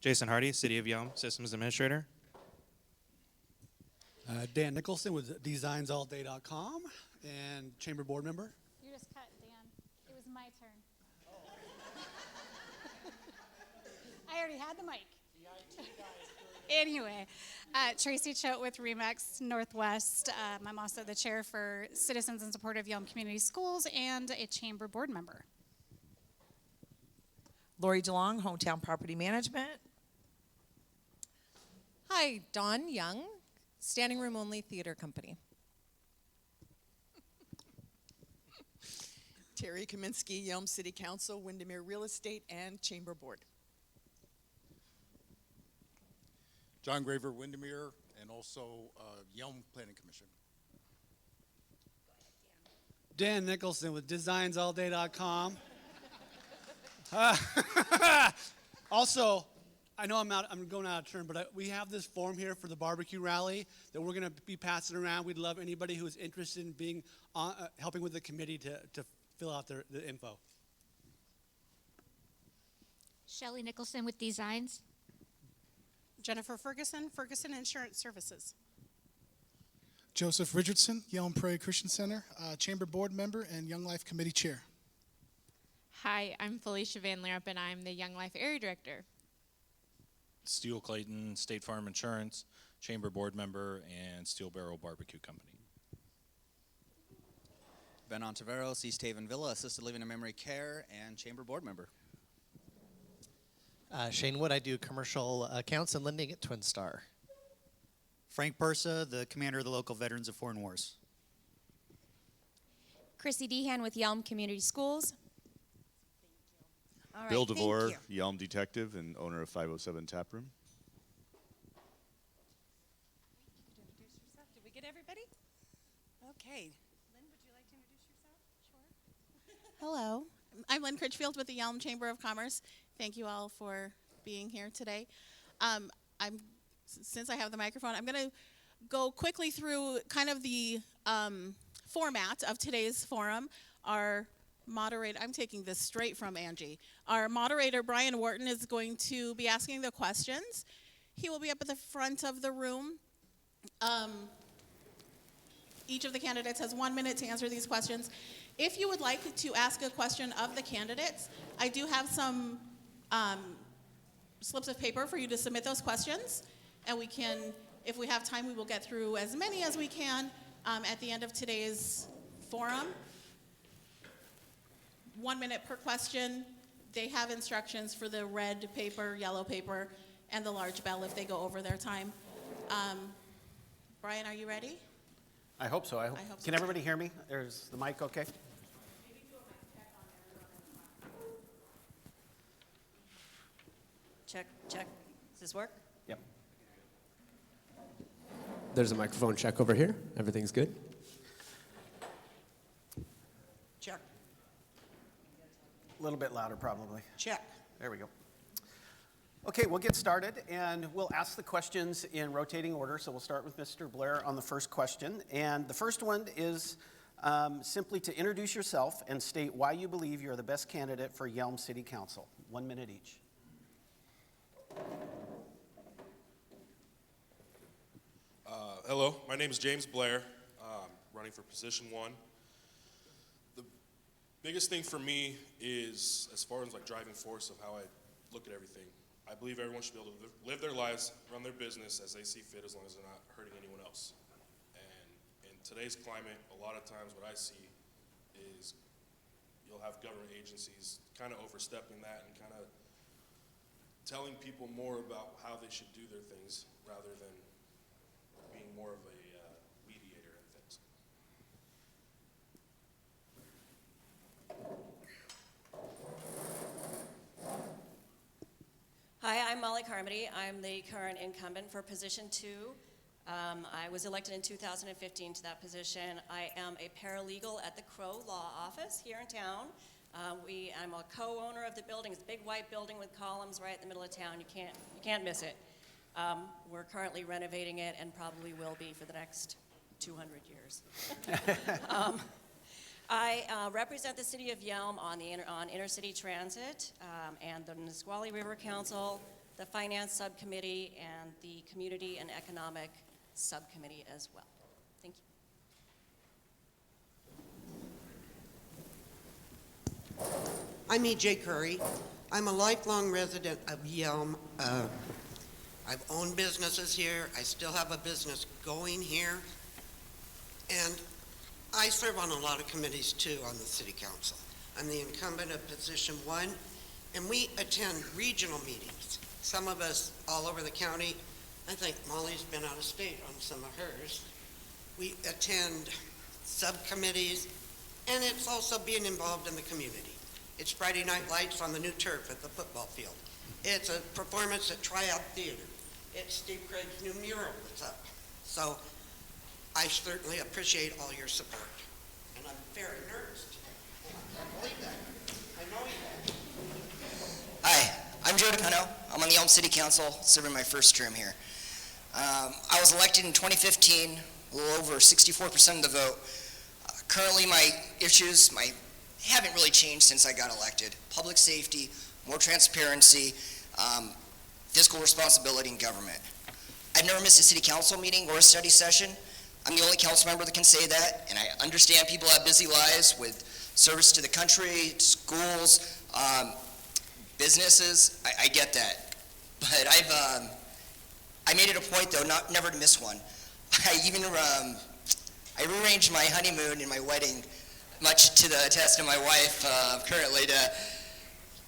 Jason Hardy, City of Yelm Systems Administrator. Dan Nicholson with designsallday.com and Chamber Board Member. You just cut, Dan. It was my turn. I already had the mic. Anyway, Tracy Choate with Remax Northwest. I'm also the chair for Citizens in Support of Yelm Community Schools and a chamber board member. Lori DeLong, Hometown Property Management. Hi, Dawn Young, Standing Room Only Theater Company. Terry Kaminsky, Yelm City Council, Windermere Real Estate and Chamber Board. John Graver, Windermere, and also Yelm Planning Commission. Dan Nicholson with designsallday.com. Also, I know I'm going out of turn, but we have this form here for the barbecue rally that we're going to be passing around. We'd love anybody who is interested in being helping with the committee to fill out the info. Shelly Nicholson with Designs. Jennifer Ferguson, Ferguson Insurance Services. Joseph Richardson, Yelm Prairie Christian Center, Chamber Board Member and Young Life Committee Chair. Hi, I'm Felicia Van Lerp, and I'm the Young Life Area Director. Steel Clayton, State Farm Insurance, Chamber Board Member, and Steel Barrel Barbecue Company. Ben Ontiveros, East Haven Villa, Assisted Living and Memory Care, and Chamber Board Member. Shane Wood, I do commercial accounts and lending at Twin Star. Frank Bursa, the commander of the local Veterans of Foreign Wars. Chrissy Dehan with Yelm Community Schools. All right, Bill DeVore, Yelm Detective and owner of 507 Taproom. Did we get everybody? Okay. Lynn, would you like to introduce yourself? Sure. Hello. I'm Lynn Critchfield with the Yelm Chamber of Commerce. Thank you all for being here today. Since I have the microphone, I'm going to go quickly through kind of the format of today's forum. Our moderator, I'm taking this straight from Angie. Our moderator, Brian Wharton, is going to be asking the questions. He will be up at the front of the room. Each of the candidates has 1 minute to answer these questions. If you would like to ask a question of the candidates, I do have some slips of paper for you to submit those questions. And we can, if we have time, we will get through as many as we can at the end of today's forum. 1 minute per question. They have instructions for the red paper, yellow paper, and the large bell if they go over their time. Brian, are you ready? I hope so. Can everybody hear me? There's the mic, okay? Check, check. Does this work? Yep. There's a microphone check over here. Everything's good? Check. A little bit louder, probably. Check. There we go. Okay, we'll get started, and we'll ask the questions in rotating order. So we'll start with Mr. Blair on the first question. And the first one is simply to introduce yourself and state why you believe you're the best candidate for Yelm City Council. 1 minute each. Hello, my name is James Blair, running for position 1. The biggest thing for me is, as far as like driving force of how I look at everything, I believe everyone should be able to live their lives, run their business as they see fit, as long as they're not hurting anyone else. And in today's climate, a lot of times what I see is you'll have government agencies kind of overstepping that and kind of telling people more about how they should do their things rather than being more of a mediator in things. Hi, I'm Molly Carmody. I'm the current incumbent for position 2. I was elected in 2015 to that position. I am a paralegal at the Crow Law Office here in town. I'm a co-owner of the building. It's a big white building with columns right in the middle of town. You can't miss it. We're currently renovating it and probably will be for the next 200 years. I represent the city of Yelm on intercity transit and the Nisqually River Council. the Finance Subcommittee, and the Community and Economic Subcommittee as well. Thank you. I'm E.J. Curry. I'm a lifelong resident of Yelm. I've owned businesses here. I still have a business going here. And I serve on a lot of committees too on the City Council. I'm the incumbent of Position 1, and we attend regional meetings. Some of us all over the county. I think Molly's been out of state on some of hers. We attend subcommittees, and it's also being involved in the community. It's Friday Night Lights on the new turf at the football field. It's a performance at Tryout Theater. It's Steve Craig's new mural that's up. So I certainly appreciate all your support. And I'm very nervous today. I can't believe that. I know you. Hi, I'm Joe DePeno. I'm on the Yelm City Council, serving my first term here. I was elected in 2015, a little over 64% of the vote. Currently, my issues haven't really changed since I got elected. Public safety, more transparency, fiscal responsibility in government. I've never missed a city council meeting or a study session. I'm the only council member that can say that, and I understand people have busy lives with service to the country, schools, businesses. I get that. But I made it a point, though, never to miss one. I rearranged my honeymoon and my wedding, much to the test of my wife currently,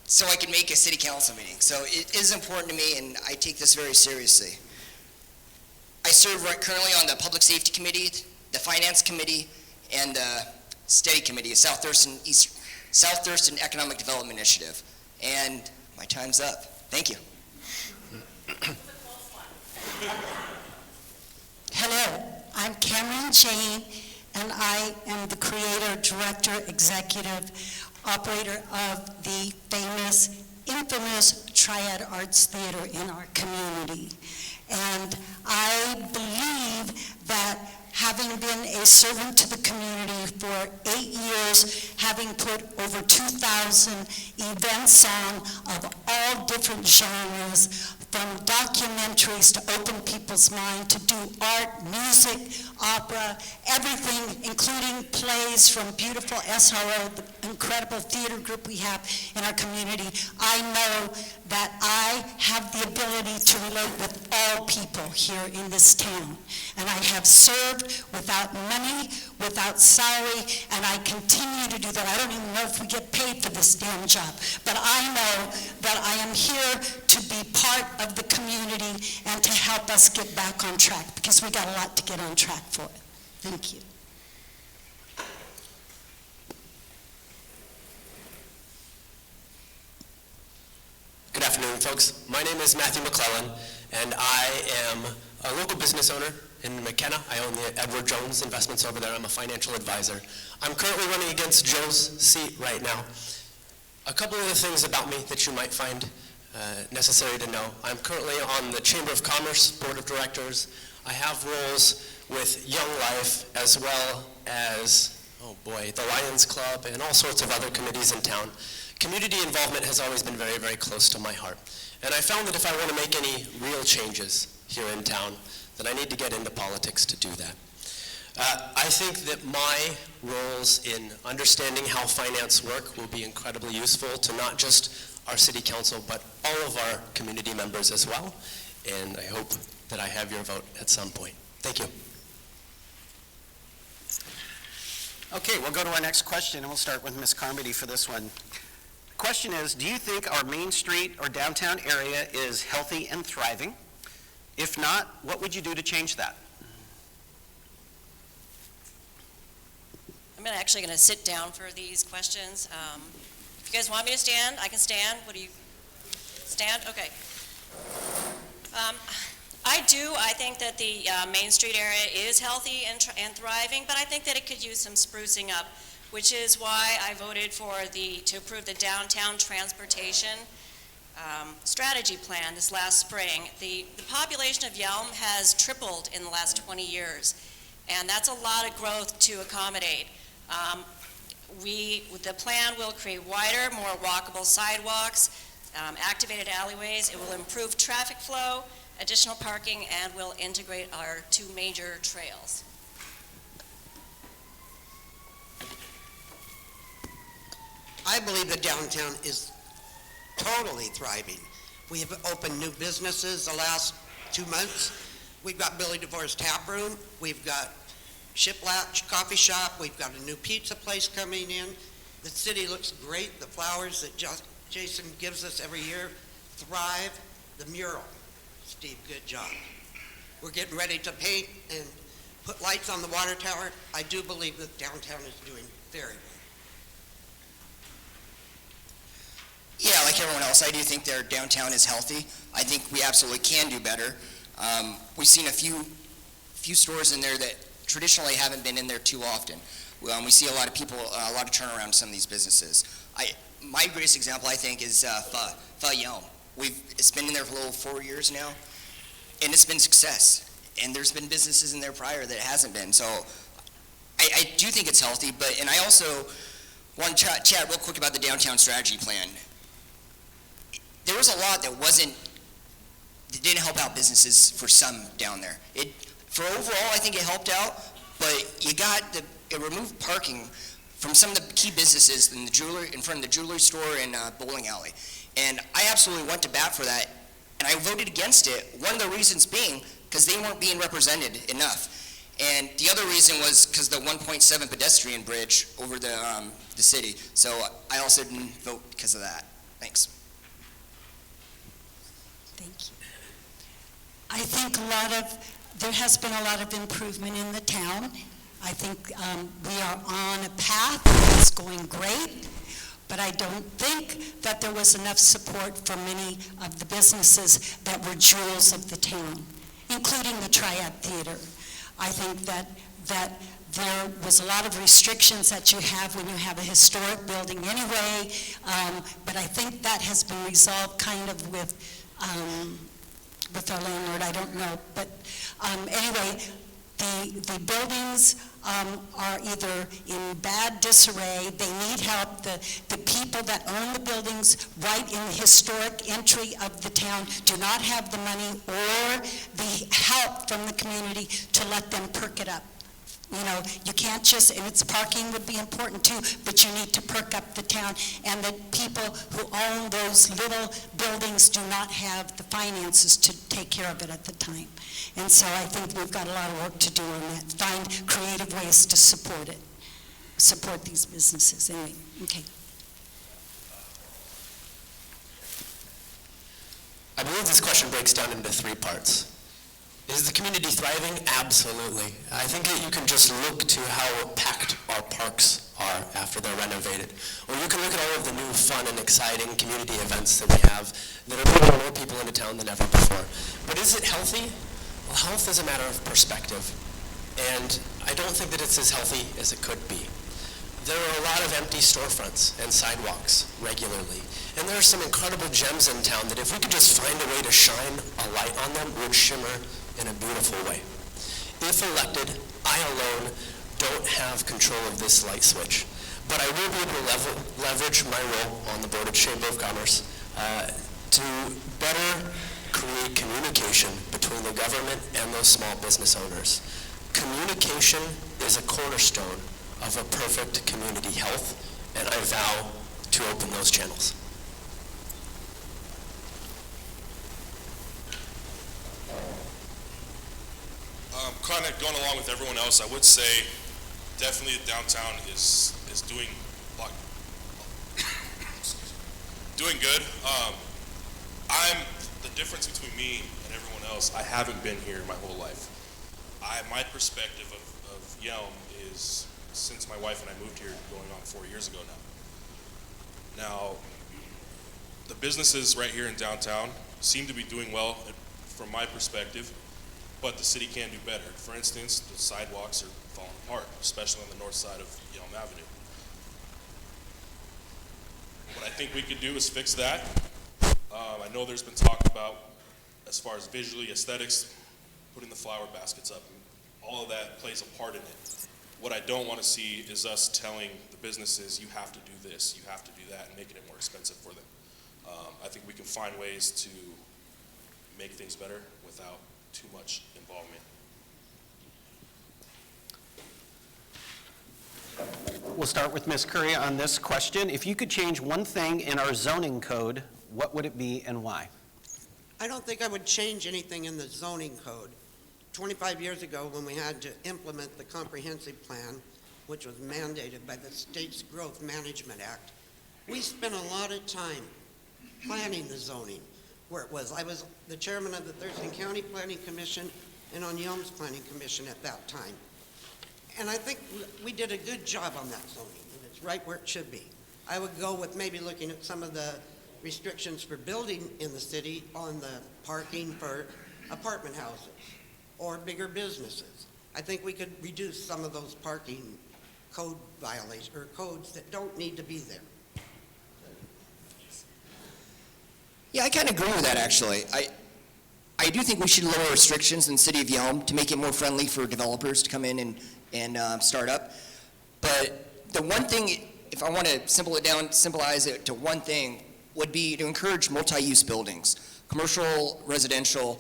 so I could make a city council meeting. So it is important to me, and I take this very seriously. I serve currently on the Public Safety Committee, the Finance Committee, and the Steady Committee, South Thurston Economic Development Initiative. And my time's up. Thank you. Hello, I'm Cameron Jane, and I am the creator, director, executive, operator of the infamous Triad Arts Theater in our community. And I believe that having been a servant to the community for 8 years, having put over 2,000 events on of all different genres, from documentaries to open people's mind, to do art, music, opera, everything, including plays from beautiful SRO, the incredible theater group we have in our community. I know that I have the ability to relate with all people here in this town. And I have served without money, without salary, and I continue to do that. I don't even know if we get paid for this damn job, but I know that I am here to be part of the community and to help us get back on track, because we got a lot to get on track for. Thank you. Good afternoon, folks. My name is Matthew McClellan, and I am a local business owner in McKenna. I own the Edward Jones Investments over there. I'm a financial advisor. I'm currently running against Joe's seat right now. A couple of the things about me that you might find necessary to know. I'm currently on the Chamber of Commerce Board of Directors. I have roles with Young Life as well as, oh boy, the Lions Club and all sorts of other committees in town. Community involvement has always been very, very close to my heart. And I found that if I want to make any real changes here in town, that I need to get into politics to do that. I think that my roles in understanding how finance work will be incredibly useful to not just our city council, but all of our community members as well. And I hope that I have your vote at some point. Thank you. Okay, we'll go to our next question, and we'll start with Ms. Carmody for this one. The question is, do you think our Main Street or downtown area is healthy and thriving? If not, what would you do to change that? I'm actually going to sit down for these questions. If you guys want me to stand, I can stand. What do you, stand? Okay. I think that the Main Street area is healthy and thriving, but I think that it could use some sprucing up, which is why I voted to approve the downtown transportation strategy plan this last spring. The population of Yelm has tripled in the last 20 years, and that's a lot of growth to accommodate. The plan will create wider, more walkable sidewalks, activated alleyways. It will improve traffic flow, additional parking, and will integrate our 2 major trails. I believe the downtown is totally thriving. We have opened new businesses the last 2 months. We've got Billy DeVore's Tap Room. We've got Shiplap Coffee Shop. We've got a new pizza place coming in. The city looks great. The flowers that Jason gives us every year thrive. The mural, Steve, good job. We're getting ready to paint and put lights on the water tower. I do believe that downtown is doing very well. Yeah, like everyone else, I do think their downtown is healthy. I think we absolutely can do better. We've seen a few stores in there that traditionally haven't been in there too often. We see a lot of people, a lot of turnaround in some of these businesses. My greatest example, I think, is Yelm. It's been in there for a little 4 years now, and it's been success. And there's been businesses in there prior that it hasn't been. So I do think it's healthy, and I also want to chat real quick about the downtown strategy plan. There was a lot that didn't help out businesses for some down there. For overall, I think it helped out, but it removed parking from some of the key businesses in front of the jewelry store and bowling alley. And I absolutely went to bat for that, and I voted against it. One of the reasons being because they weren't being represented enough. And the other reason was because the 1.7 pedestrian bridge over the city. So I also didn't vote because of that. Thanks. Thank you. I think there has been a lot of improvement in the town. I think we are on a path that's going great, but I don't think that there was enough support for many of the businesses that were jewels of the town, including the Triad Theater. I think that there was a lot of restrictions that you have when you have a historic building anyway, but I think that has been resolved kind of with our landlord, I don't know. But anyway, the buildings are either in bad disarray, they need help. The people that own the buildings right in the historic entry of the town do not have the money or the help from the community to let them perk it up. You know, you can't just, and its parking would be important too, but you need to perk up the town. And the people who own those little buildings do not have the finances to take care of it at the time. And so I think we've got a lot of work to do on that. Find creative ways to support it, support these businesses. Anyway, okay. I believe this question breaks down into 3 parts. Is the community thriving? Absolutely. I think that you can just look to how packed our parks are after they're renovated. Or you can look at all of the new fun and exciting community events that we have that are bringing more people into town than ever before. But is it healthy? Well, health is a matter of perspective. And I don't think that it's as healthy as it could be. There are a lot of empty storefronts and sidewalks regularly. And there are some incredible gems in town that if we could just find a way to shine a light on them, would shimmer in a beautiful way. If elected, I alone don't have control of this light switch, but I will be able to leverage my role on the Board of Chamber of Commerce to better create communication between the government and those small business owners. Communication is a cornerstone of a perfect community health, and I vow to open those channels. Kind of going along with everyone else, I would say definitely the downtown is doing doing good. The difference between me and everyone else, I haven't been here my whole life. My perspective of Yelm is since my wife and I moved here going on 4 years ago now. Now, the businesses right here in downtown seem to be doing well from my perspective, but the city can do better. For instance, the sidewalks are falling apart, especially on the north side of Yelm Avenue. What I think we could do is fix that. I know there's been talk about, as far as visually, aesthetics, putting the flower baskets up. All of that plays a part in it. What I don't want to see is us telling the businesses, you have to do this, you have to do that, and making it more expensive for them. I think we can find ways to make things better without too much involvement. We'll start with Ms. Curry on this question. If you could change one thing in our zoning code, what would it be and why? I don't think I would change anything in the zoning code. 25 years ago, when we had to implement the comprehensive plan, which was mandated by the state's Growth Management Act, we spent a lot of time planning the zoning where it was. I was the chairman of the Thurston County Planning Commission and on Yelm's Planning Commission at that time. And I think we did a good job on that zoning, and it's right where it should be. I would go with maybe looking at some of the restrictions for building in the city on the parking for apartment houses or bigger businesses. I think we could reduce some of those parking code violations or codes that don't need to be there. Yeah, I kind of agree with that, actually. I do think we should lower restrictions in the city of Yelm to make it more friendly for developers to come in and start up. But the one thing, if I want to symbolize it to one thing, would be to encourage multi-use buildings, commercial, residential,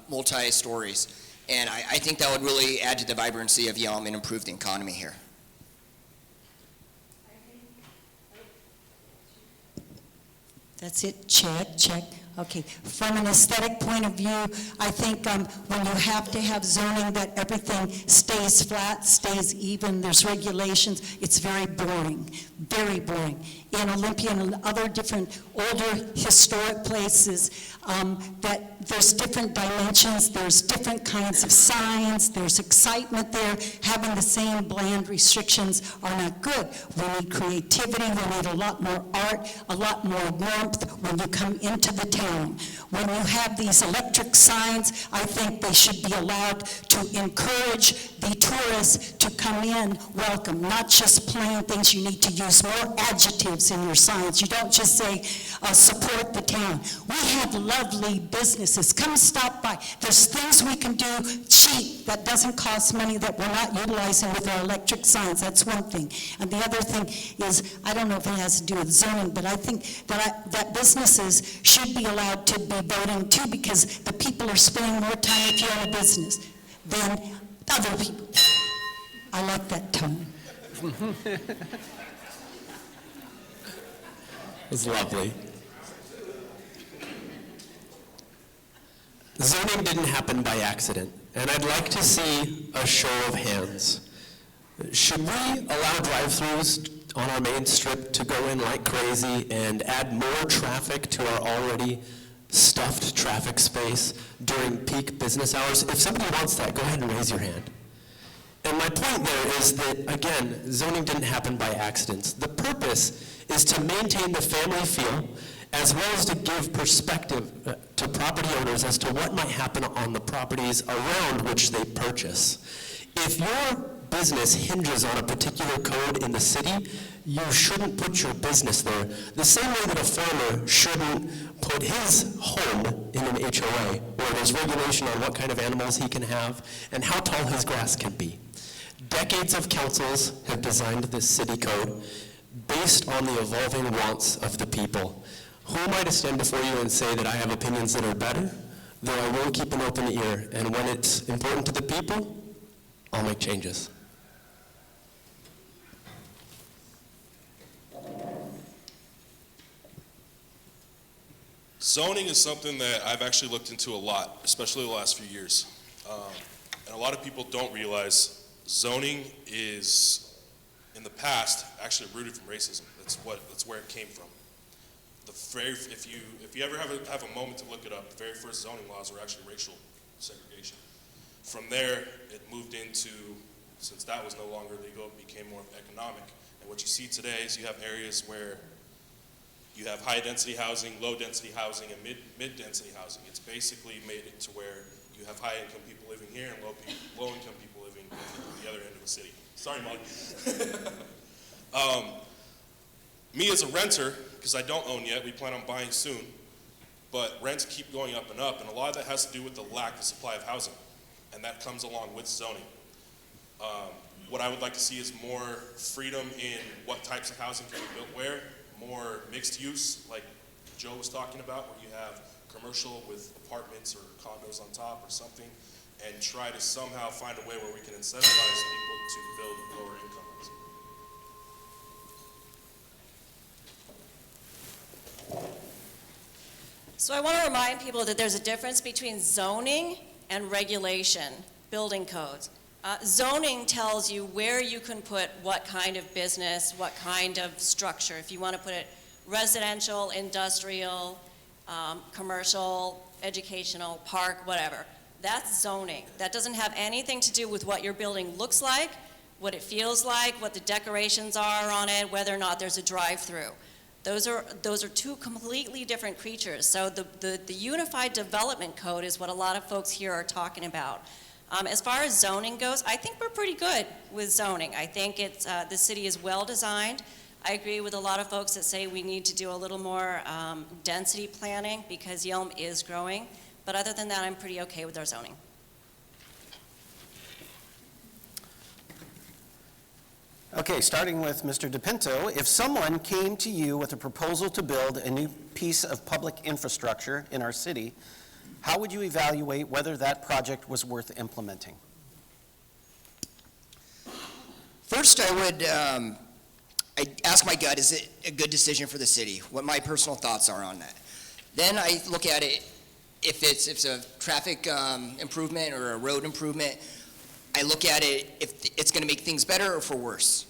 multi-stories. And I think that would really add to the vibrancy of Yelm and improve the economy here. That's it, check, check. Okay, from an aesthetic point of view, I think when you have to have zoning that everything stays flat, stays even, there's regulations, it's very boring, very boring. In Olympia and other different older historic places, that there's different dimensions, there's different kinds of signs, there's excitement there. Having the same bland restrictions are not good. We need creativity, we need a lot more art, a lot more warmth when you come into the town. When you have these electric signs, I think they should be allowed to encourage the tourists to come in welcome, not just plain things. You need to use more adjectives in your signs. You don't just say support the town. We have lovely businesses. Come stop by. There's things we can do cheap that doesn't cost money that we're not utilizing with our electric signs. That's one thing. And the other thing is, I don't know if it has to do with zoning, but I think that businesses should be allowed to be voting too, because the people are spending more time if you own a business than other people. I like that tone. It was lovely. Zoning didn't happen by accident, and I'd like to see a show of hands. Should we allow drive-thrus on our main strip to go in like crazy and add more traffic to our already stuffed traffic space during peak business hours? If somebody wants that, go ahead and raise your hand. And my point there is that, again, zoning didn't happen by accidents. The purpose is to maintain the family feel, as well as to give perspective to property owners as to what might happen on the properties around which they purchase. If your business hinges on a particular code in the city, you shouldn't put your business there. The same way that a farmer shouldn't put his home in an HOA, where there's regulation on what kind of animals he can have and how tall his grass can be. Decades of councils have designed this city code based on the evolving wants of the people. Who am I to stand before you and say that I have opinions that are better, though I will keep an open ear, and when it's important to the people, I'll make changes. Zoning is something that I've actually looked into a lot, especially the last few years. And a lot of people don't realize zoning is, in the past, actually rooted from racism. That's where it came from. If you ever have a moment to look it up, the very first zoning laws were actually racial segregation. From there, it moved into, since that was no longer legal, it became more economic. And what you see today is you have areas where you have high-density housing, low-density housing, and mid-density housing. It's basically made it to where you have high-income people living here and low-income people living at the other end of the city. Sorry, Molly. Me as a renter, because I don't own yet, we plan on buying soon, but rents keep going up, and a lot of that has to do with the lack of supply of housing, and that comes along with zoning. What I would like to see is more freedom in what types of housing can be built where, more mixed use, like Joe was talking about, where you have commercial with apartments or condos on top or something, and try to somehow find a way where we can incentivize people to build lower income housing. So I want to remind people that there's a difference between zoning and regulation, building codes. Zoning tells you where you can put what kind of business, what kind of structure. If you want to put it residential, industrial, commercial, educational, park, whatever. That's zoning. That doesn't have anything to do with what your building looks like, what it feels like, what the decorations are on it, whether or not there's a drive-through. Those are two completely different creatures. So the Unified Development Code is what a lot of folks here are talking about. As far as zoning goes, I think we're pretty good with zoning. I think it's, the city is well designed. I agree with a lot of folks that say we need to do a little more density planning because Yelm is growing. But other than that, I'm pretty okay with our zoning. Okay, starting with Mr. DePinto, if someone came to you with a proposal to build a new piece of public infrastructure in our city, how would you evaluate whether that project was worth implementing? First, I would I'd ask my gut, is it a good decision for the city? What my personal thoughts are on that. Then I look at it, if it's a traffic improvement or a road improvement, I look at it if it's going to make things better or for worse.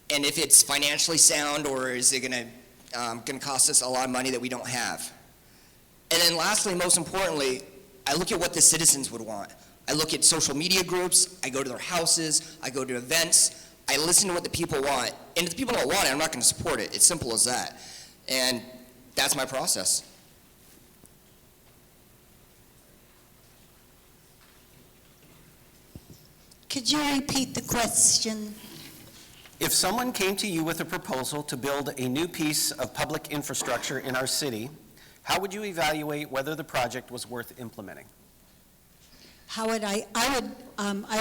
And if it's financially sound, or is it going to cost us a lot of money that we don't have. And then lastly, most importantly, I look at what the citizens would want. I look at social media groups, I go to their houses, I go to events, I listen to what the people want. And if the people don't want it, I'm not going to support it. It's simple as that. And that's my process. Could you repeat the question? If someone came to you with a proposal to build a new piece of public infrastructure in our city, how would you evaluate whether the project was worth implementing? How would I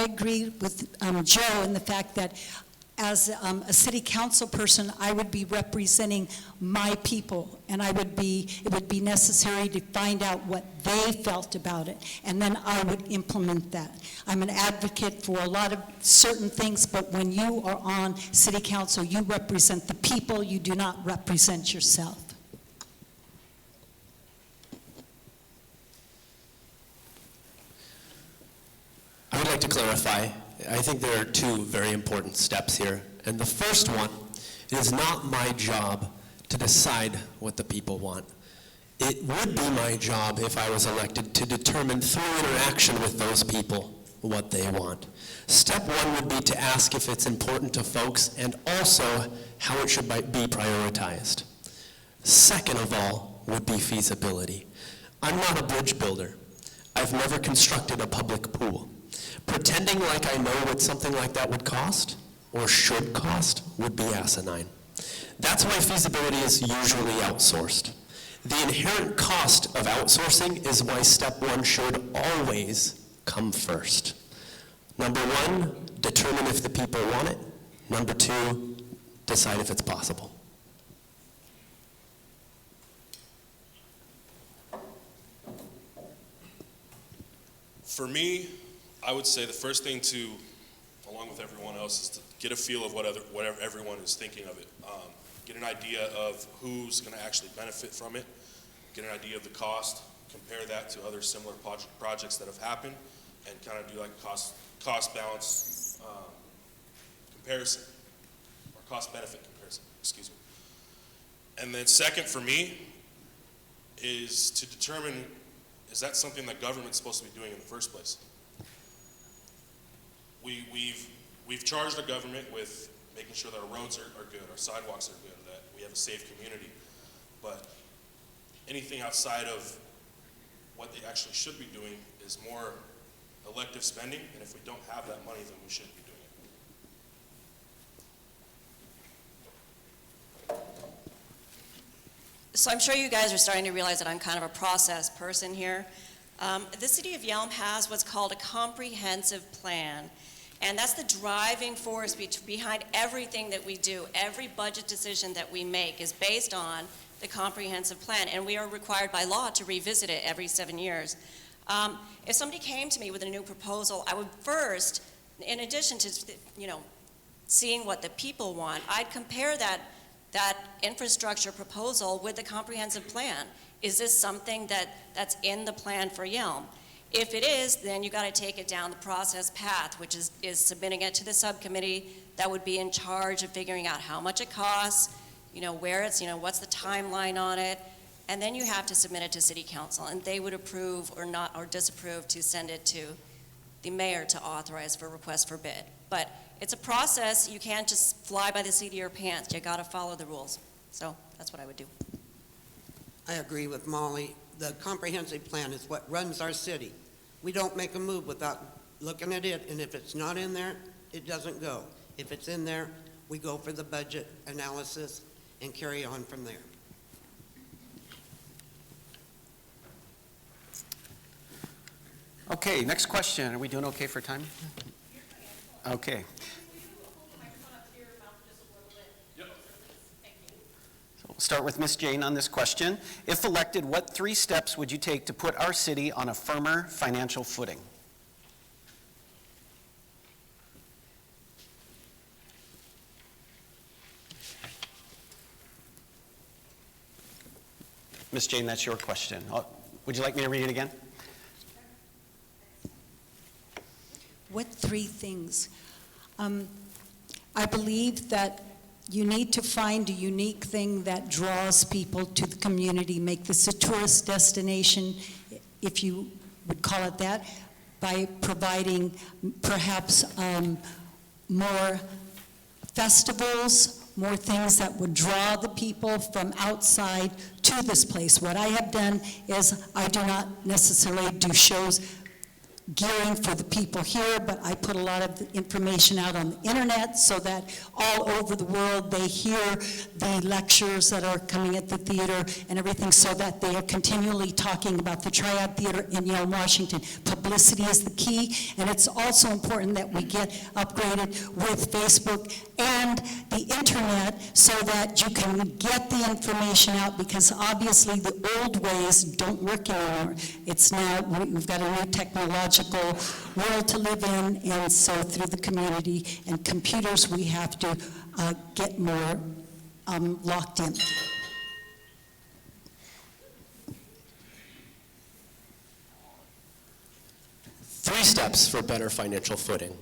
agree with Joe in the fact that as a city council person, I would be representing my people, and it would be necessary to find out what they felt about it, and then I would implement that. I'm an advocate for a lot of certain things, but when you are on city council, you represent the people, you do not represent yourself. I would like to clarify. I think there are two very important steps here. And the first one, it is not my job to decide what the people want. It would be my job, if I was elected, to determine through interaction with those people what they want. Step one would be to ask if it's important to folks and also how it should be prioritized. Second of all would be feasibility. I'm not a bridge builder. I've never constructed a public pool. Pretending like I know what something like that would cost or should cost would be asinine. That's why feasibility is usually outsourced. The inherent cost of outsourcing is why step one should always come first. Number one, determine if the people want it. Number two, decide if it's possible. For me, I would say the first thing to, along with everyone else, is to get a feel of what everyone is thinking of it. Get an idea of who's going to actually benefit from it. Get an idea of the cost. Compare that to other similar projects that have happened, and kind of do like a cost balance comparison, or cost benefit comparison. Excuse me. And then second, for me, is to determine, is that something that government's supposed to be doing in the first place? We've charged the government with making sure that our roads are good, our sidewalks are good, that we have a safe community. But anything outside of what they actually should be doing is more elective spending, and if we don't have that money, then we shouldn't be doing it. So I'm sure you guys are starting to realize that I'm kind of a process person here. The city of Yelm has what's called a comprehensive plan. And that's the driving force behind everything that we do. Every budget decision that we make is based on the comprehensive plan, and we are required by law to revisit it every 7 years. If somebody came to me with a new proposal, I would first, in addition to, seeing what the people want, I'd compare that infrastructure proposal with the comprehensive plan. Is this something that's in the plan for Yelm? If it is, then you got to take it down the process path, which is submitting it to the subcommittee that would be in charge of figuring out how much it costs, where it's, what's the timeline on it, and then you have to submit it to City Council, and they would approve or not, or disapprove to send it to the mayor to authorize for request for bid. But it's a process. You can't just fly by the seat of your pants. You got to follow the rules. So that's what I would do. I agree with Molly. The comprehensive plan is what runs our city. We don't make a move without looking at it, and if it's not in there, it doesn't go. If it's in there, we go for the budget analysis and carry on from there. Okay, next question. Are we doing okay for time? Okay. We'll start with Ms. Jane on this question. If elected, what 3 steps would you take to put our city on a firmer financial footing? Ms. Jane, that's your question. Would you like me to read it again? What 3 things? I believe that you need to find a unique thing that draws people to the community, make this a tourist destination, if you would call it that, by providing perhaps more festivals, more things that would draw the people from outside to this place. What I have done is I do not necessarily do shows gearing for the people here, but I put a lot of the information out on the internet so that all over the world they hear the lectures that are coming at the theater and everything, so that they are continually talking about the Triad Theater in Yelm, Washington. Publicity is the key, and it's also important that we get upgraded with Facebook and the internet so that you can get the information out, because obviously the old ways don't work anymore. It's now, we've got a new technological world to live in, and so through the community and computers we have to get more locked in. Three steps for better financial footing.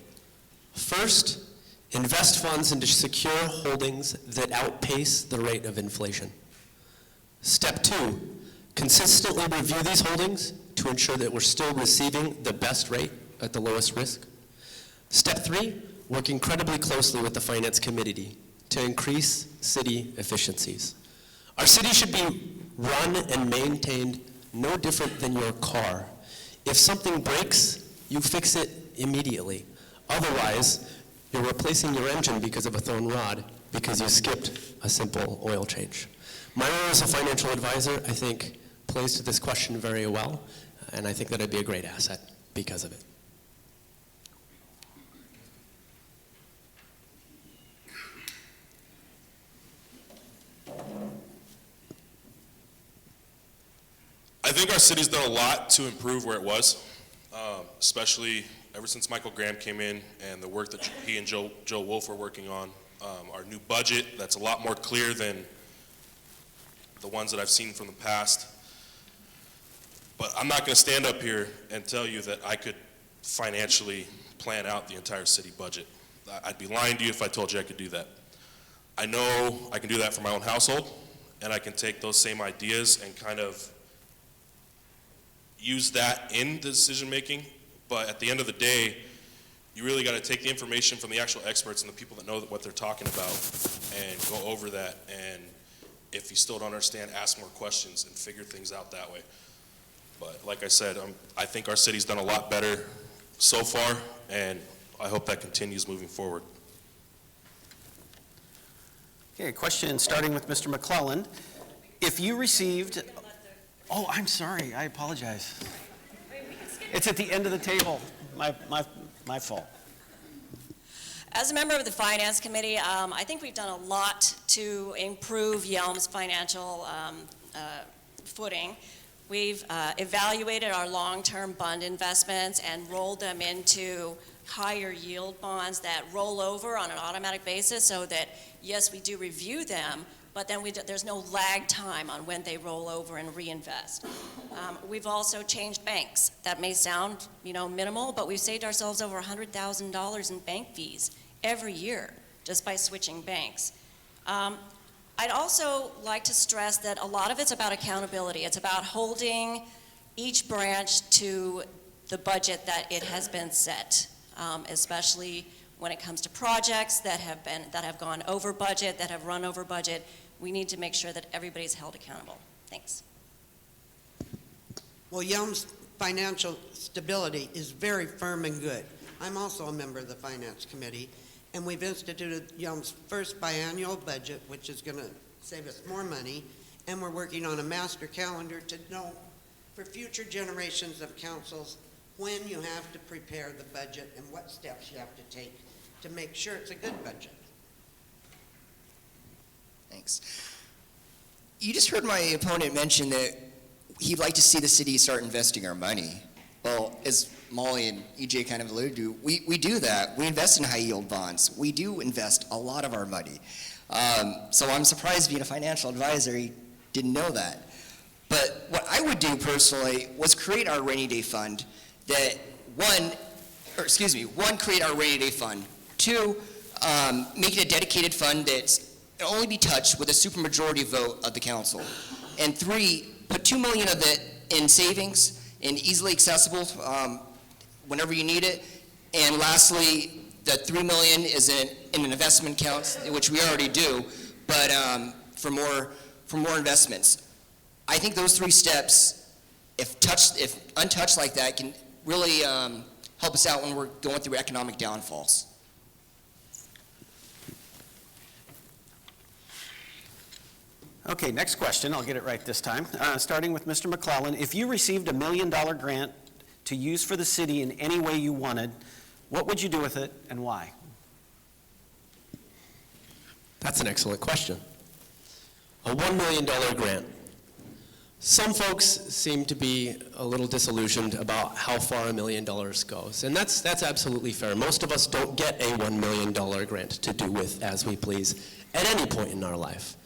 First, invest funds into secure holdings that outpace the rate of inflation. Step 2, consistently review these holdings to ensure that we're still receiving the best rate at the lowest risk. Step 3, work incredibly closely with the Finance Committee to increase city efficiencies. Our city should be run and maintained no different than your car. If something breaks, you fix it immediately. Otherwise, you're replacing your engine because of a thrown rod because you skipped a simple oil change. My role as a financial advisor, I think, plays to this question very well, and I think that I'd be a great asset because of it. I think our city's done a lot to improve where it was, especially ever since Michael Graham came in and the work that he and Joe Wolf are working on. Our new budget, that's a lot more clear than the ones that I've seen from the past. But I'm not going to stand up here and tell you that I could financially plan out the entire city budget. I'd be lying to you if I told you I could do that. I know I can do that for my own household, and I can take those same ideas and kind of use that in the decision making, but at the end of the day, you really got to take the information from the actual experts and the people that know what they're talking about and go over that, and if you still don't understand, ask more questions and figure things out that way. But like I said, I think our city's done a lot better so far, and I hope that continues moving forward. Okay, a question starting with Mr. McClellan. If you received, oh, I'm sorry, I apologize. It's at the end of the table, my fault. As a member of the Finance Committee, I think we've done a lot to improve Yelm's financial footing. We've evaluated our long-term bond investments and rolled them into higher yield bonds that roll over on an automatic basis so that, yes, we do review them, but then there's no lag time on when they roll over and reinvest. We've also changed banks. That may sound, minimal, but we've saved ourselves over $100,000 in bank fees every year just by switching banks. I'd also like to stress that a lot of it's about accountability. It's about holding each branch to the budget that it has been set, especially when it comes to projects that have gone over budget, that have run over budget. We need to make sure that everybody's held accountable. Thanks. Well, Yelm's financial stability is very firm and good. I'm also a member of the Finance Committee, and we've instituted Yelm's first biannual budget, which is going to save us more money, and we're working on a master calendar to know for future generations of councils when you have to prepare the budget and what steps you have to take to make sure it's a good budget. Thanks. You just heard my opponent mention that he'd like to see the city start investing our money. Well, as Molly and EJ kind of alluded to, we do that. We invest in high yield bonds. We do invest a lot of our money. So I'm surprised being a financial advisor, he didn't know that. But what I would do personally was create our rainy day fund that one, create our rainy day fund. Two, make it a dedicated fund that's only be touched with a supermajority vote of the council. And three, put $2 million of it in savings and easily accessible whenever you need it. And lastly, the $3 million is in an investment account, which we already do, but for more investments. I think those three steps, if untouched like that, can really help us out when we're going through economic downfalls. Okay, next question. I'll get it right this time. Starting with Mr. McClellan. If you received $1 million grant to use for the city in any way you wanted, what would you do with it and why? That's an excellent question. A $1 million grant. Some folks seem to be a little disillusioned about how far $1 million goes, and that's absolutely fair. Most of us don't get a $1 million grant to do with as we please at any point in our life.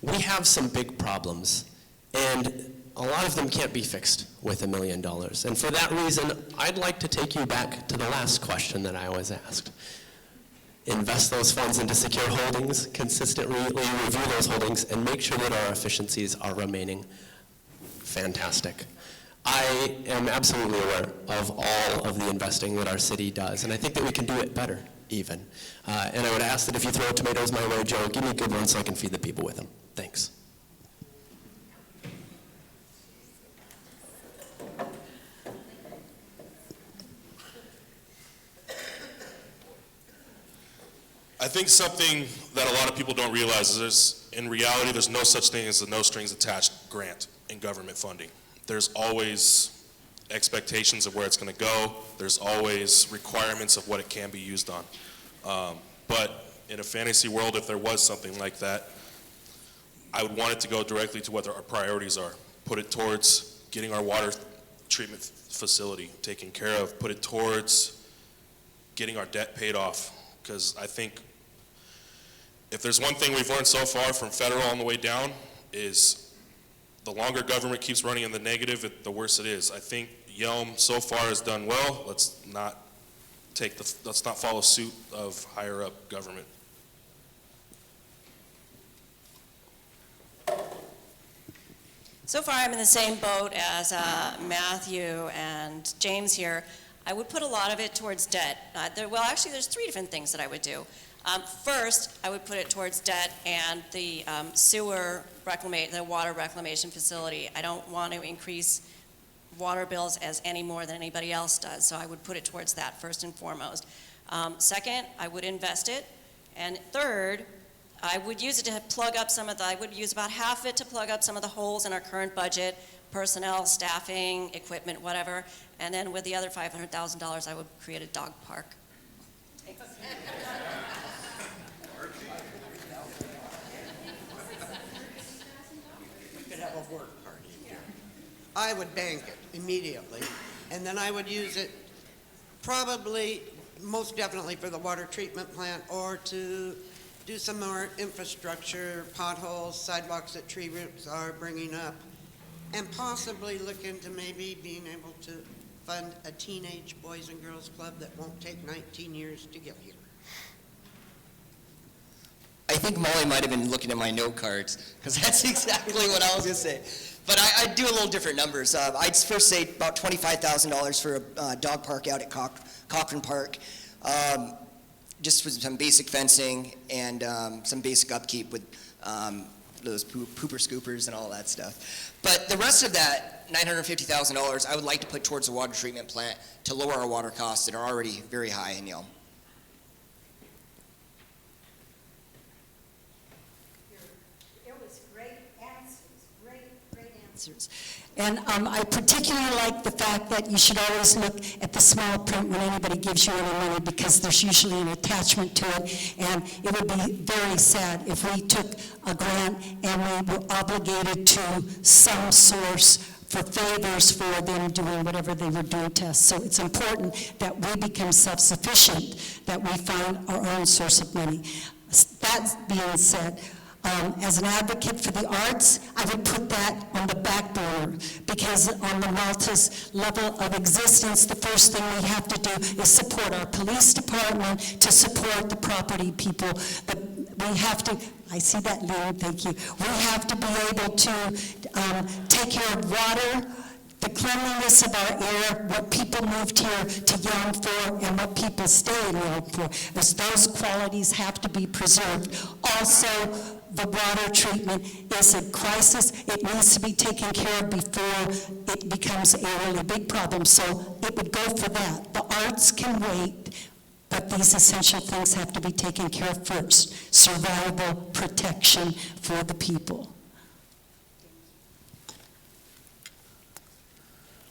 We have some big problems, and a lot of them can't be fixed with $1 million. And for that reason, I'd like to take you back to the last question that I was asked. Invest those funds into secure holdings, consistently review those holdings, and make sure that our efficiencies are remaining fantastic. I am absolutely aware of all of the investing that our city does, and I think that we can do it better, even. And I would ask that if you throw tomatoes my way, Joe, give me a good one so I can feed the people with them. Thanks. I think something that a lot of people don't realize is in reality, there's no such thing as a no strings attached grant in government funding. There's always expectations of where it's going to go. There's always requirements of what it can be used on. But in a fantasy world, if there was something like that, I would want it to go directly to what our priorities are. Put it towards getting our water treatment facility taken care of. Put it towards getting our debt paid off. Because I think if there's one thing we've learned so far from federal on the way down is the longer government keeps running in the negative, the worse it is. I think Yelm so far has done well. Let's not follow suit of higher up government. So far, I'm in the same boat as Matthew and James here. I would put a lot of it towards debt. There's three different things that I would do. First, I would put it towards debt and the the water reclamation facility. I don't want to increase water bills as any more than anybody else does, so I would put it towards that first and foremost. Second, I would invest it. And third, I would use it to plug up I would use about half of it to plug up some of the holes in our current budget, personnel, staffing, equipment, whatever. And then with the other $500,000, I would create a dog park. We could have a work party here. I would bank it immediately, and then I would use it probably, most definitely for the water treatment plant, or to do some more infrastructure, potholes, sidewalks that tree roots are bringing up, and possibly look into maybe being able to fund a teenage boys and girls club that won't take 19 years to get here. I think Molly might have been looking at my note cards, because that's exactly what I was going to say. But I do a little different numbers. I'd first say about $25,000 for a dog park out at Cochrane Park, just with some basic fencing and some basic upkeep with those pooper scoopers and all that stuff. But the rest of that, $950,000, I would like to put towards the water treatment plant to lower our water costs that are already very high in Yelm. It was great answers, great answers. And I particularly like the fact that you should always look at the small print when anybody gives you any money, because there's usually an attachment to it. And it would be very sad if we took a grant and we were obligated to some source for favors for them doing whatever they were doing to us. So it's important that we become self-sufficient, that we find our own source of money. That being said, as an advocate for the arts, I would put that on the back burner, because on the Malta's level of existence, the first thing we have to do is support our police department, to support the property people. We have to, I see that, Lynn, thank you. We have to be able to take care of water, the cleanliness of our air, what people moved here to Yelm for, and what people stay in Yelm for. As those qualities have to be preserved. Also, the water treatment is a crisis. It needs to be taken care of before it becomes a really big problem. So it would go for that. The arts can wait, but these essential things have to be taken care of first. Survival, protection for the people.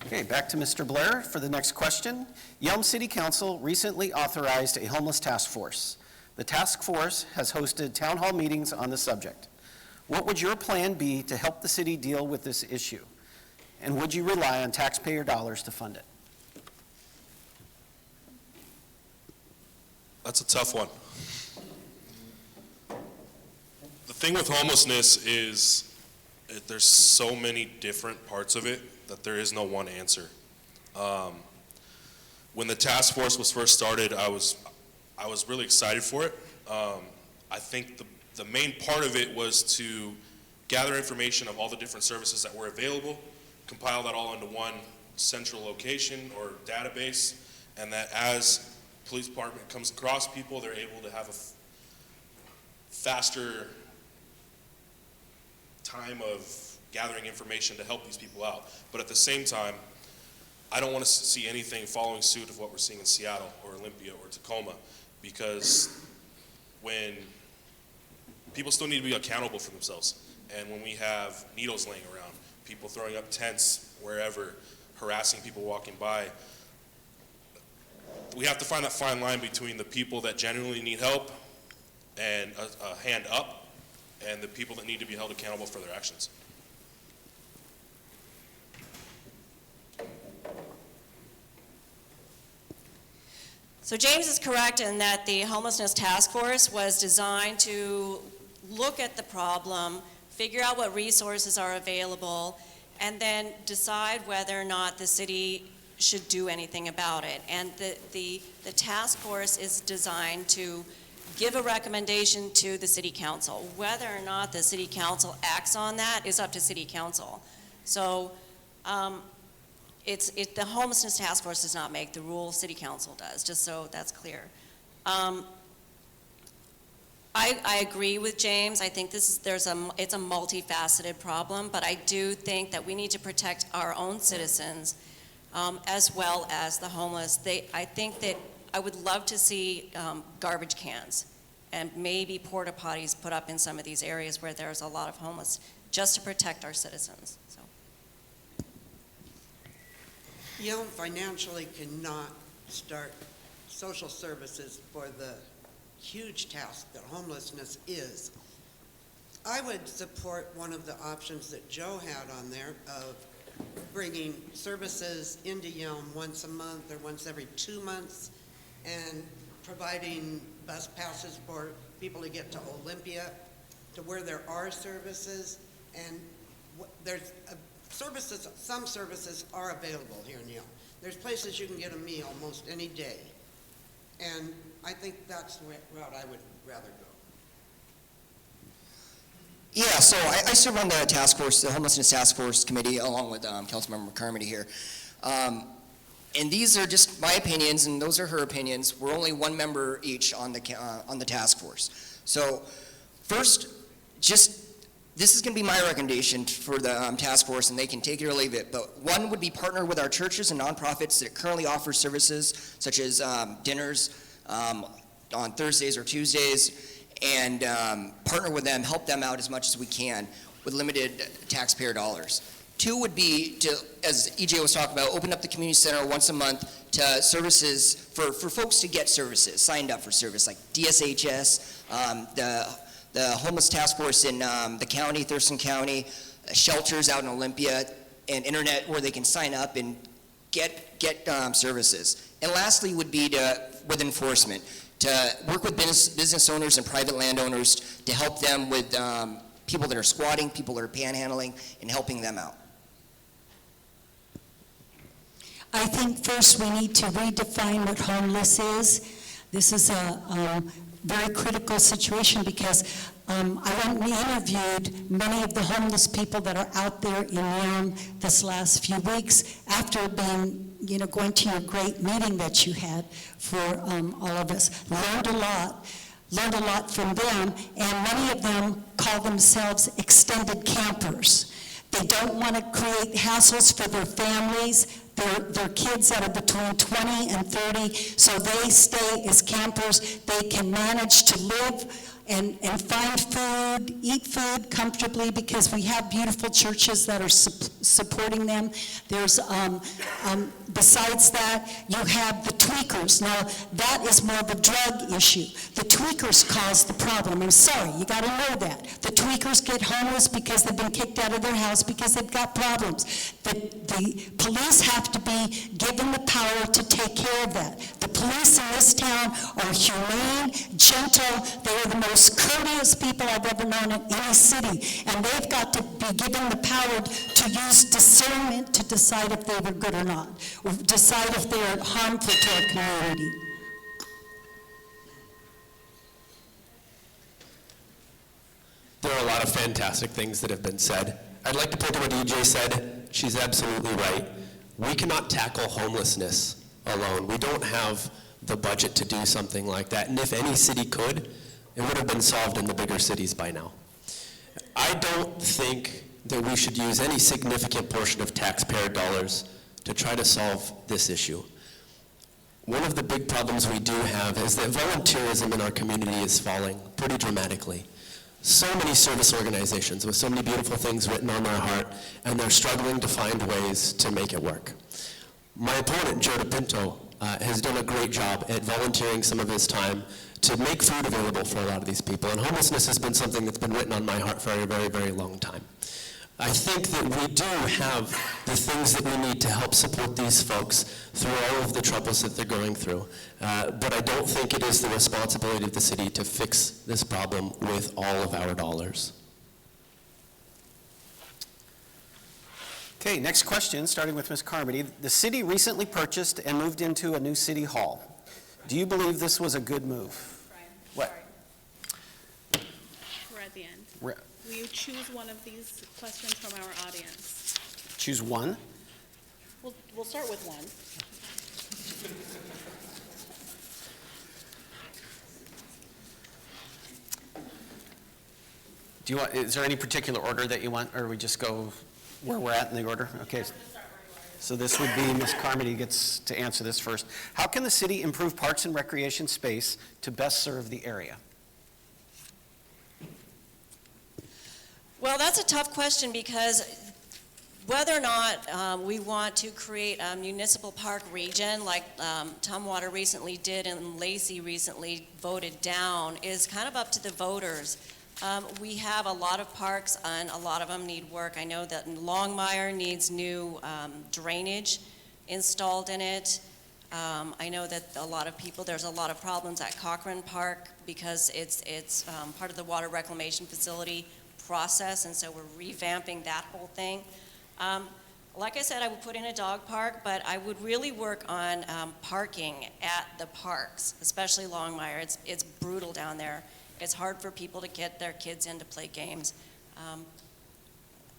Okay, back to Mr. Blair for the next question. Yelm City Council recently authorized a homeless task force. The task force has hosted town hall meetings on the subject. What would your plan be to help the city deal with this issue? And would you rely on taxpayer dollars to fund it? That's a tough one. The thing with homelessness is there's so many different parts of it that there is no one answer. When the task force was first started, I was really excited for it. I think the main part of it was to gather information of all the different services that were available, compile that all into one central location or database, and that as police department comes across people, they're able to have a faster time of gathering information to help these people out. But at the same time, I don't want to see anything following suit of what we're seeing in Seattle or Olympia or Tacoma, because when people still need to be accountable for themselves, and when we have needles laying around, people throwing up tents wherever, harassing people walking by, we have to find that fine line between the people that genuinely need help and a hand up, and the people that need to be held accountable for their actions. So James is correct in that the homelessness task force was designed to look at the problem, figure out what resources are available, and then decide whether or not the city should do anything about it. And the task force is designed to give a recommendation to the city council. Whether or not the city council acts on that is up to city council. So the homelessness task force does not make the rule, city council does, just so that's clear. I agree with James. I think it's a multifaceted problem, but I do think that we need to protect our own citizens as well as the homeless. I think that I would love to see garbage cans and maybe porta potties put up in some of these areas where there's a lot of homeless, just to protect our citizens. So. Yelm financially cannot start social services for the huge task that homelessness is. I would support one of the options that Joe had on there of bringing services into Yelm once a month or once every 2 months and providing bus passes for people to get to Olympia, to where there are services. And there's services, some services are available here in Yelm. There's places you can get a meal almost any day. And I think that's the route I would rather go. Yeah, so I serve on the task force, the homelessness task force committee, along with Councilmember Carmody here. And these are just my opinions, and those are her opinions. We're only one member each on the task force. So first, this is going to be my recommendation for the task force, and they can take it or leave it. But one would be partner with our churches and nonprofits that currently offer services such as dinners on Thursdays or Tuesdays, and partner with them, help them out as much as we can with limited taxpayer dollars. Two would be to, as EJ was talking about, open up the community center once a month to services for folks to get services, signed up for service like DSHS, the homeless task force in the county, Thurston County, shelters out in Olympia, and internet where they can sign up and get services. And lastly would be with enforcement, to work with business owners and private landowners to help them with people that are squatting, people that are panhandling, and helping them out. I think first we need to redefine what homeless is. This is a very critical situation because I went and interviewed many of the homeless people that are out there in Yelm this last few weeks after being, going to your great meeting that you had for all of us. Learned a lot from them, and many of them call themselves extended campers. They don't want to create hassles for their families. Their kids that are between 20 and 30, so they stay as campers. They can manage to live and find food, eat food comfortably because we have beautiful churches that are supporting them. There's, besides that, you have the tweakers. Now, that is more of a drug issue. The tweakers cause the problem. I'm sorry, you gotta know that. The tweakers get homeless because they've been kicked out of their house because they've got problems. The police have to be given the power to take care of that. The police in this town are humane, gentle. They are the most courteous people I've ever known in any city, and they've got to be given the power to use discernment to decide if they were good or not, or decide if they are harmful to our community. There are a lot of fantastic things that have been said. I'd like to point to what EJ said. She's absolutely right. We cannot tackle homelessness alone. We don't have the budget to do something like that, and if any city could, it would have been solved in the bigger cities by now. I don't think that we should use any significant portion of taxpayer dollars to try to solve this issue. One of the big problems we do have is that volunteerism in our community is falling pretty dramatically. So many service organizations with so many beautiful things written on their heart, and they're struggling to find ways to make it work. My opponent, Joe DePinto, has done a great job at volunteering some of his time to make food available for a lot of these people. And homelessness has been something that's been written on my heart for a very, very long time. I think that we do have the things that we need to help support these folks through all of the troubles that they're going through. But I don't think it is the responsibility of the city to fix this problem with all of our dollars. Okay, next question, starting with Ms. Carmody. The city recently purchased and moved into a new city hall. Do you believe this was a good move? Brian, What? sorry. We're at the end. Will you choose one of these questions from our audience? Choose one. We'll start with one. Do you want, is there any particular order that you want, or we just go where we're at in the order? Okay. So this would be Ms. Carmody gets to answer this first. How can the city improve parks and recreation space to best serve the area? Well, that's a tough question because whether or not we want to create a municipal park region like Tumwater recently did and Lacey recently voted down is kind of up to the voters. We have a lot of parks and a lot of them need work. I know that Longmire needs new drainage installed in it. I know that there's a lot of problems at Cochrane Park because it's part of the water reclamation facility process, and so we're revamping that whole thing. Like I said, I would put in a dog park, but I would really work on parking at the parks, especially Longmire. It's brutal down there. It's hard for people to get their kids in to play games.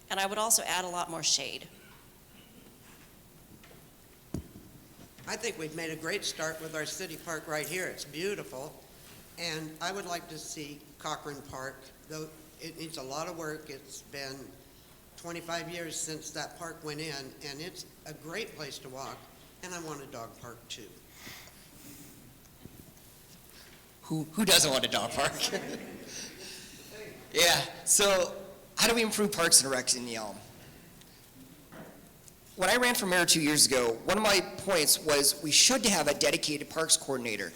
And I would also add a lot more shade. I think we've made a great start with our city park right here. It's beautiful. And I would like to see Cochrane Park, though it needs a lot of work. It's been 25 years since that park went in, and it's a great place to walk. And I want a dog park too. Who doesn't want a dog park? Yeah, so how do we improve parks and recs in Yelm? When I ran for mayor 2 years ago, one of my points was we should have a dedicated parks coordinator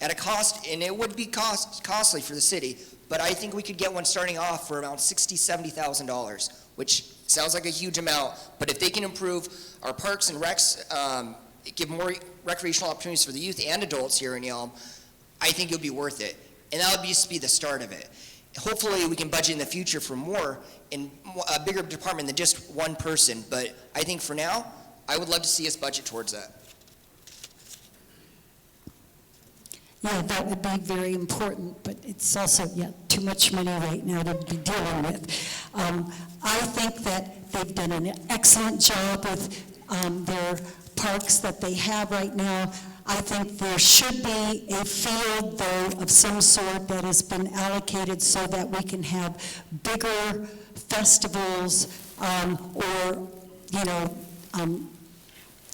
at a cost, and it would be costly for the city, but I think we could get one starting off for around $60,000, $70,000, which sounds like a huge amount, but if they can improve our parks and recs, give more recreational opportunities for the youth and adults here in Yelm, I think it'll be worth it. And that would just be the start of it. Hopefully we can budget in the future for more in a bigger department than just one person, but I think for now, I would love to see us budget towards that. Yeah, that would be very important, but it's also, too much money right now to be dealing with. I think that they've done an excellent job with their parks that they have right now. I think there should be a field, though, of some sort that has been allocated so that we can have bigger festivals or,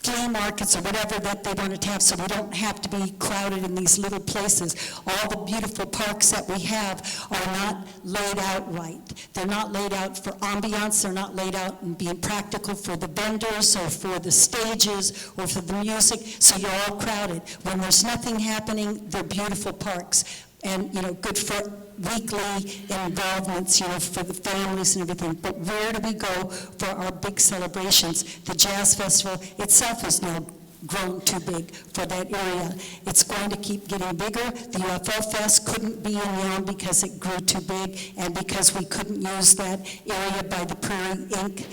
flea markets or whatever that they wanted to have, so we don't have to be crowded in these little places. All the beautiful parks that we have are not laid out right. They're not laid out for ambiance. They're not laid out and being practical for the vendors or for the stages or for the music, so you're all crowded. When there's nothing happening, they're beautiful parks and, good for weekly involvements, for the families and everything. But where do we go for our big celebrations? The Jazz Festival itself is now grown too big for that area. It's going to keep getting bigger. The UFO Fest couldn't be in Yelm because it grew too big and because we couldn't use that area by the Prairie Inc.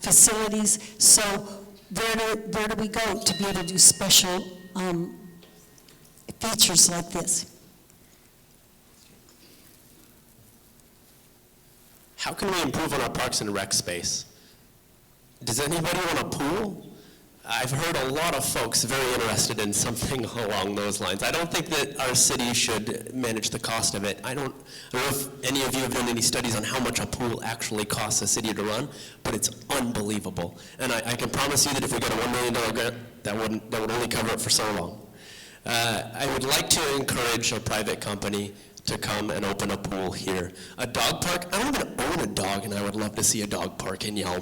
Facilities. So where do we go to be able to do special features like this? How can we improve on our parks and rec space? Does anybody want a pool? I've heard a lot of folks very interested in something along those lines. I don't think that our city should manage the cost of it. I don't know if any of you have done any studies on how much a pool actually costs a city to run, but it's unbelievable. And I can promise you that if we got a $1 million grant, that would only cover it for so long. I would like to encourage a private company to come and open a pool here. A dog park, I don't even own a dog, and I would love to see a dog park in Yelm.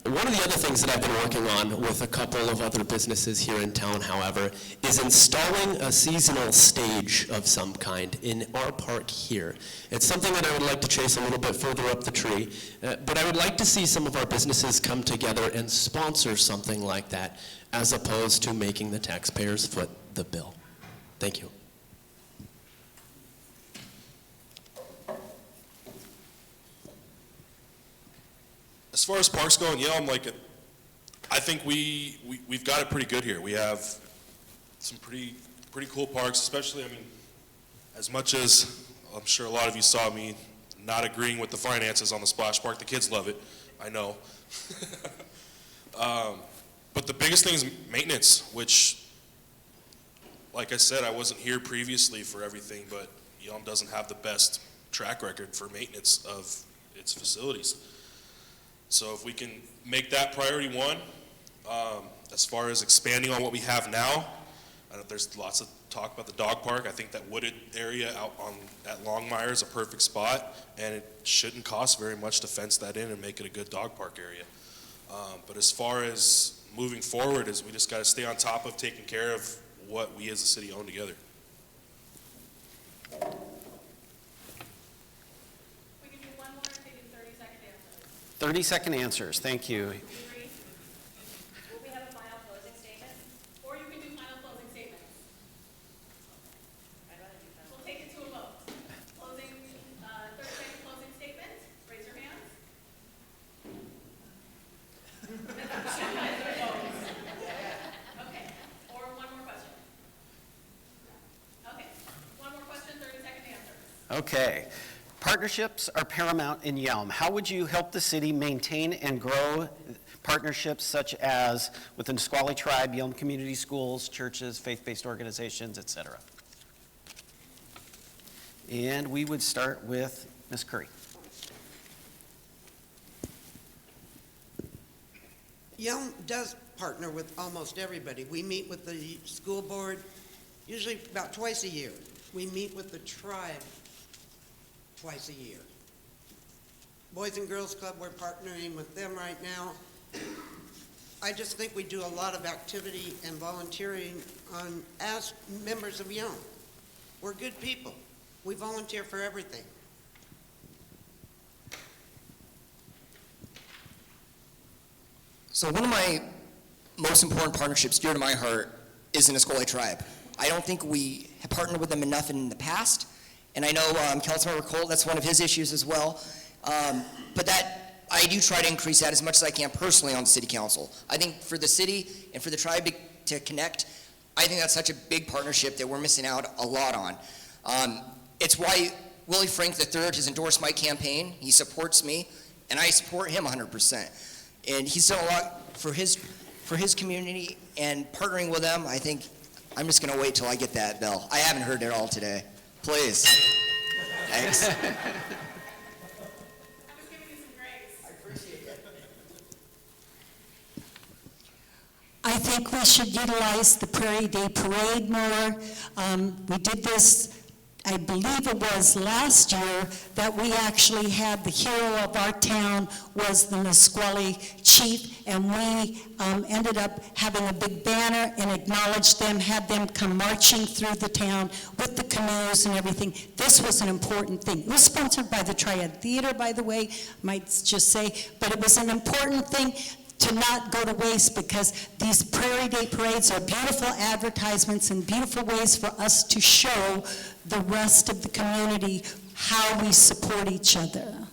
One of the other things that I've been working on with a couple of other businesses here in town, however, is installing a seasonal stage of some kind in our park here. It's something that I would like to chase a little bit further up the tree, but I would like to see some of our businesses come together and sponsor something like that, as opposed to making the taxpayers foot the bill. Thank you. As far as parks go in Yelm, I think we've got it pretty good here. We have some pretty cool parks, especially, as much as I'm sure a lot of you saw me not agreeing with the finances on the splash park. The kids love it, I know. But the biggest thing is maintenance, which, like I said, I wasn't here previously for everything, but Yelm doesn't have the best track record for maintenance of its facilities. So if we can make that priority one, as far as expanding on what we have now, I know there's lots of talk about the dog park. I think that wooded area out at Longmire is a perfect spot, and it shouldn't cost very much to fence that in and make it a good dog park area. But as far as moving forward, is we just got to stay on top of taking care of what we as a city own together. We can do one more, taking 30-second answers. 30-second answers, thank you. Will we have a final closing statement? Or you can do final closing statements. I'd rather do final. We'll take it to a vote. Closing, 30-second closing statement. Raise your hands. Okay. Or one more question. Okay. One more question, 30-second answers. Okay. Partnerships are paramount in Yelm. How would you help the city maintain and grow partnerships such as with the Nisqually Tribe, Yelm Community Schools, churches, faith-based organizations, et cetera? And we would start with Ms. Curry. Yelm does partner with almost everybody. We meet with the school board usually about twice a year. We meet with the tribe twice a year. Boys and Girls Club, we're partnering with them right now. I just think we do a lot of activity and volunteering as members of Yelm. We're good people. We volunteer for everything. So one of my most important partnerships dear to my heart is the Nisqually Tribe. I don't think we have partnered with them enough in the past, and I know Councilmember Cole, that's one of his issues as well. But that, I do try to increase that as much as I can personally on the city council. I think for the city and for the tribe to connect, I think that's such a big partnership that we're missing out a lot on. It's why Willie Frank III has endorsed my campaign. He supports me, and I support him 100%. And he's done a lot for his community, and partnering with them, I think I'm just gonna wait till I get that bell. I haven't heard it all today. Please. Thanks. I think we should utilize the Prairie Day Parade more. We did this, I believe it was last year, that we actually had the hero of our town was the Nisqually chief, and we ended up having a big banner and acknowledged them, had them come marching through the town with the canoes and everything. This was an important thing. It was sponsored by the Triad Theater, by the way, might just say, but it was an important thing to not go to waste, because these Prairie Day parades are beautiful advertisements and beautiful ways for us to show the rest of the community how we support each other.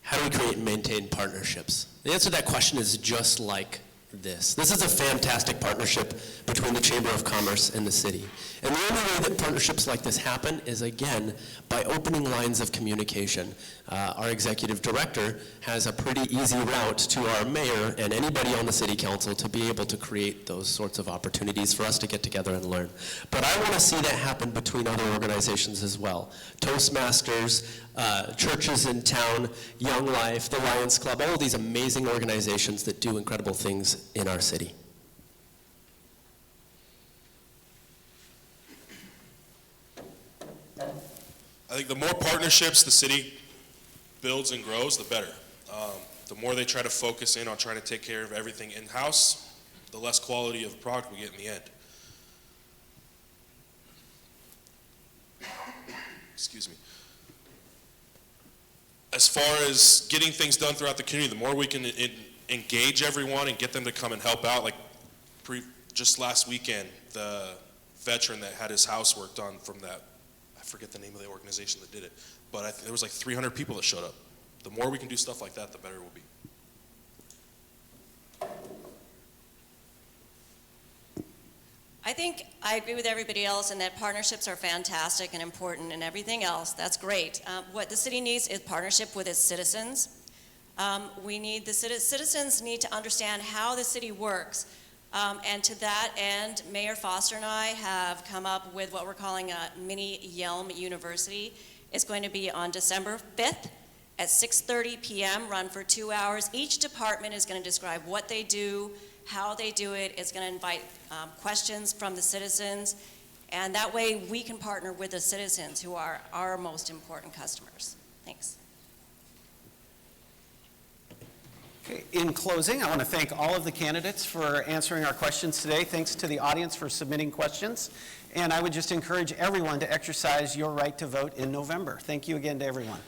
How do we create and maintain partnerships? The answer to that question is just like this. This is a fantastic partnership between the Chamber of Commerce and the city. And the only way that partnerships like this happen is, again, by opening lines of communication. Our executive director has a pretty easy route to our mayor and anybody on the city council to be able to create those sorts of opportunities for us to get together and learn. But I want to see that happen between other organizations as well. Toastmasters, churches in town, Young Life, the Lions Club, all of these amazing organizations that do incredible things in our city. I think the more partnerships the city builds and grows, the better. The more they try to focus in on trying to take care of everything in-house, the less quality of product we get in the end. Excuse me. As far as getting things done throughout the community, the more we can engage everyone and get them to come and help out, like just last weekend, the veteran that had his house worked on from that, I forget the name of the organization that did it, but there was like 300 people that showed up. The more we can do stuff like that, the better it will be. I think I agree with everybody else in that partnerships are fantastic and important and everything else. That's great. What the city needs is partnership with its citizens. We need citizens need to understand how the city works. And to that end, Mayor Foster and I have come up with what we're calling a mini Yelm University. It's going to be on December 5th at 6:30 p.m., run for 2 hours. Each department is going to describe what they do, how they do it. It's going to invite questions from the citizens, and that way we can partner with the citizens who are our most important customers. Thanks. Okay, in closing, I want to thank all of the candidates for answering our questions today. Thanks to the audience for submitting questions. And I would just encourage everyone to exercise your right to vote in November. Thank you again to everyone.